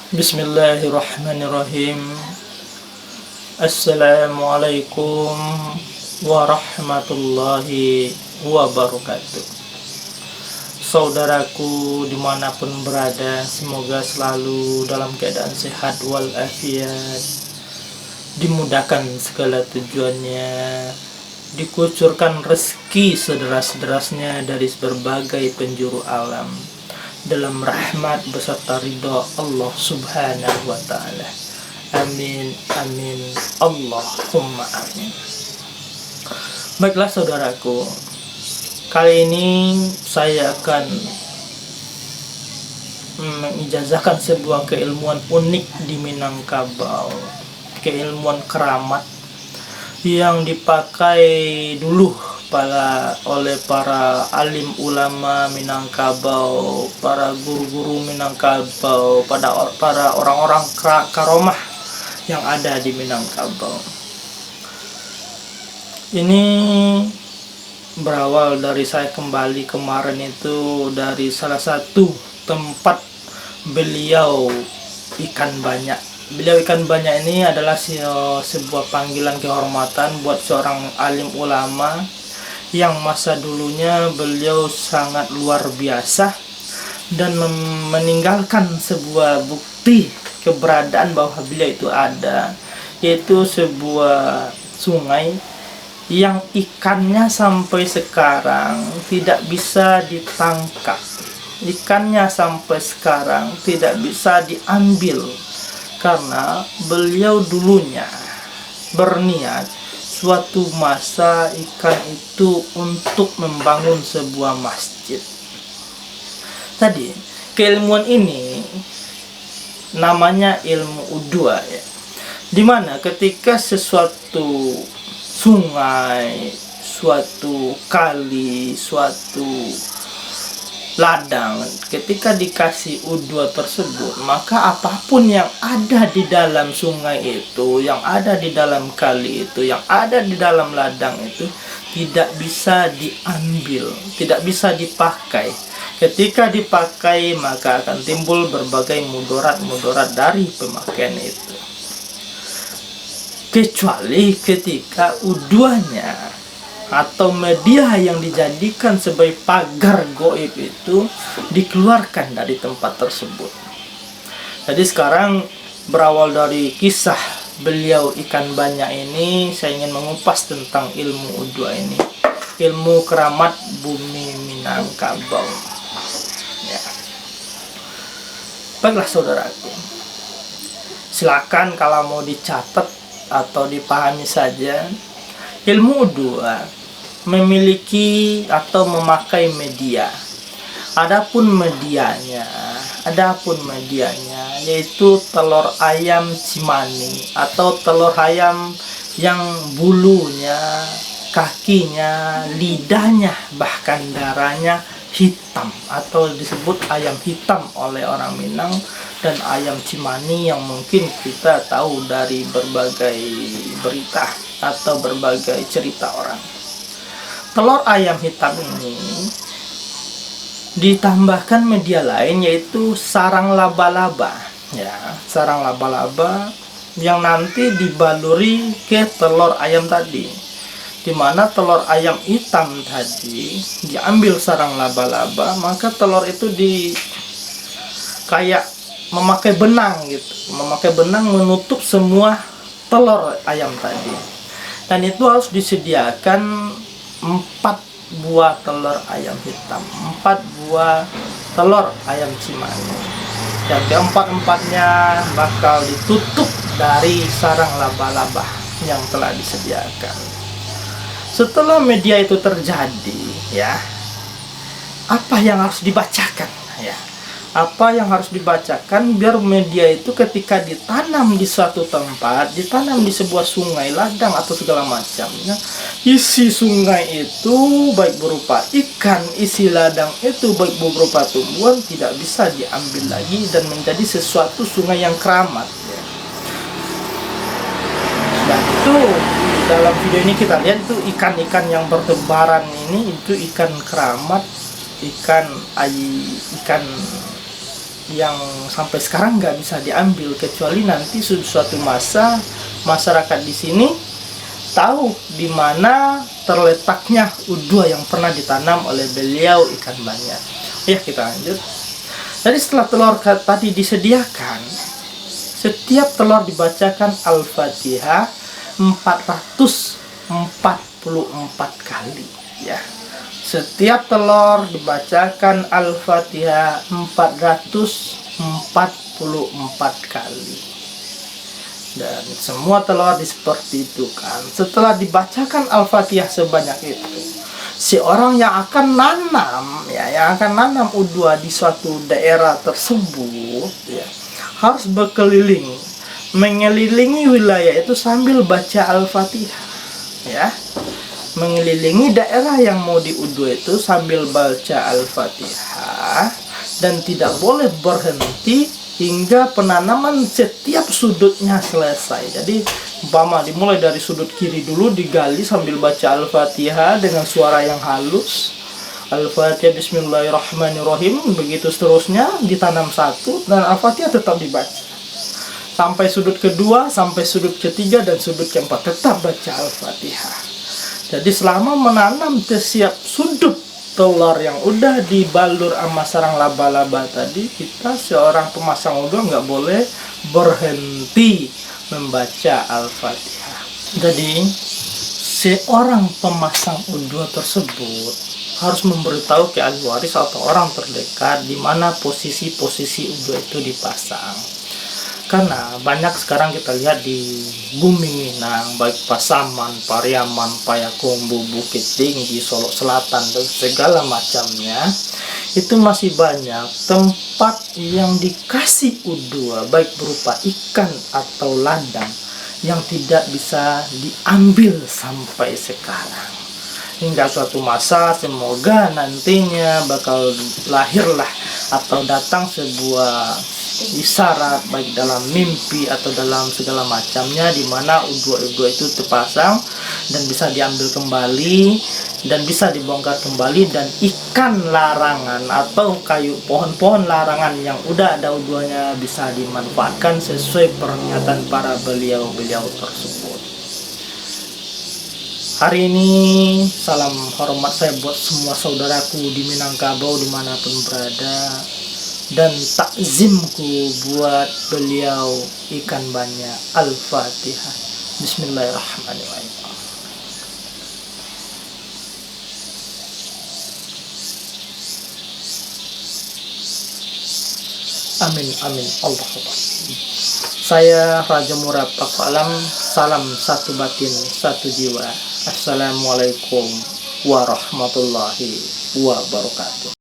Bismillahirrahmanirrahim. Assalamualaikum warahmatullahi wabarakatuh. Saudaraku dimanapun berada, semoga selalu dalam keadaan sehat walafiat, dimudahkan segala tujuannya, dikucurkan rezeki sederas-derasnya dari berbagai penjuru alam, dalam rahmat beserta ridha Allah subhanahu wa ta'ala. Amin, amin, Allahumma amin. Baiklah saudaraku, kali ini saya akan mengijazahkan sebuah keilmuan unik di Minangkabau, keilmuan keramat yang dipakai dulu oleh para alim ulama Minangkabau, para guru-guru Minangkabau, para orang-orang karomah yang ada di Minangkabau. Ini berawal dari saya kembali kemarin itu dari salah satu tempat beliau ikan banyak. Beliau ikan banyak ini adalah sebuah panggilan kehormatan buat seorang alim ulama yang masa dulunya beliau sangat luar biasa dan meninggalkan sebuah bukti keberadaan bahwa beliau itu ada, yaitu sebuah sungai yang ikannya sampai sekarang tidak bisa ditangkap, ikannya sampai sekarang tidak bisa diambil, karena beliau dulunya berniat suatu masa ikan itu untuk membangun sebuah masjid. Tadi keilmuan ini namanya ilmu udua, ya, dimana ketika sesuatu sungai, suatu kali, suatu ladang, ketika dikasih udua tersebut, maka apapun yang ada di dalam sungai itu, yang ada di dalam kali itu, yang ada di dalam ladang itu tidak bisa diambil, tidak bisa dipakai. Ketika dipakai maka akan timbul berbagai mudarat dari pemakaian itu, kecuali ketika uduanya atau media yang dijadikan sebagai pagar goib itu dikeluarkan dari tempat tersebut. Jadi sekarang berawal dari kisah beliau ikan banyak ini, saya ingin mengupas tentang ilmu udua ini, ilmu keramat bumi Minangkabau, ya. Baiklah saudaraku, silakan kalau mau dicatat atau dipahami saja. Ilmu udua memiliki atau memakai media. Adapun medianya yaitu telur ayam cimani atau telur ayam yang bulunya, kakinya, lidahnya, bahkan darahnya hitam atau disebut ayam hitam oleh orang Minang, dan ayam cimani yang mungkin kita tahu dari berbagai berita atau berbagai cerita orang. Telur ayam hitam ini ditambahkan media lain yaitu sarang laba-laba, ya, sarang laba-laba yang nanti dibaluri ke telur ayam tadi, dimana telur ayam hitam tadi diambil sarang laba-laba, maka telur itu kayak memakai benang gitu, memakai benang menutup semua telur ayam tadi, dan itu harus disediakan 4 buah telur ayam hitam, 4 buah telur ayam cimani, dan keempat-empatnya bakal ditutup dari sarang laba-laba yang telah disediakan. Setelah media itu terjadi, ya, apa yang harus dibacakan, ya, apa yang harus dibacakan biar media itu ketika ditanam di suatu tempat, ditanam di sebuah sungai, ladang atau segala macamnya, isi sungai itu baik berupa ikan, isi ladang itu baik berupa tumbuhan tidak bisa diambil lagi dan menjadi sesuatu sungai yang keramat, ya. Dan itu dalam video ini kita lihat itu ikan-ikan yang bertebaran ini, itu ikan keramat, ikan yang sampai sekarang nggak bisa diambil, kecuali nanti suatu masa masyarakat di sini tahu di mana terletaknya U2 yang pernah ditanam oleh beliau ikan banyak. Ya, kita lanjut. Jadi setelah telur tadi disediakan, setiap telur dibacakan Al-Fatihah 444 kali, ya. Setiap telur dibacakan Al-Fatihah 444 kali. Dan semua telur seperti itu kan. Setelah dibacakan Al-Fatihah sebanyak itu, si orang yang akan nanam, ya, yang akan nanam U2 di suatu daerah tersebut, ya, harus berkeliling, mengelilingi wilayah itu sambil baca Al-Fatihah, ya. Mengelilingi daerah yang mau diudu itu sambil baca Al-Fatihah, dan tidak boleh berhenti hingga penanaman setiap sudutnya selesai. Jadi umpama dimulai dari sudut kiri dulu, digali sambil baca Al-Fatihah dengan suara yang halus, Al-Fatihah Bismillahirrahmanirrahim, begitu seterusnya, ditanam satu, dan Al-Fatihah tetap dibaca sampai sudut kedua, sampai sudut ketiga, dan sudut keempat tetap baca Al-Fatihah. Jadi selama menanam setiap sudut telur yang udah dibalur sama sarang laba-laba tadi, kita seorang pemasang U2 nggak boleh berhenti membaca Al-Fatihah. Jadi seorang pemasang U2 tersebut harus memberitahu ke ahli waris atau orang terdekat di mana posisi-posisi U2 itu dipasang. Karena banyak sekarang kita lihat di Bumi Minang, baik Pasaman, Pariaman, Payakumbuh, Bukit Tinggi, Solok Selatan, dan segala macamnya, itu masih banyak tempat yang dikasih U2, baik berupa ikan atau ladang, yang tidak bisa diambil sampai sekarang. Hingga suatu masa semoga nantinya bakal lahirlah atau datang sebuah isyarat, baik dalam mimpi atau dalam segala macamnya, di mana U2 itu terpasang dan bisa diambil kembali dan bisa dibongkar kembali, dan ikan larangan atau kayu pohon-pohon larangan yang udah ada U2-nya bisa dimanfaatkan sesuai pernyataan para beliau-beliau tersebut. Hari ini salam hormat saya buat semua saudaraku di Minangkabau dimanapun berada, dan takzimku buat beliau ikan banyak. Al-Fatihah. Bismillahirrahmanirrahim. Amin amin Allahumma. Saya Raja Murad Pak Alam. Salam satu batin satu jiwa. Assalamualaikum warahmatullahi wabarakatuh.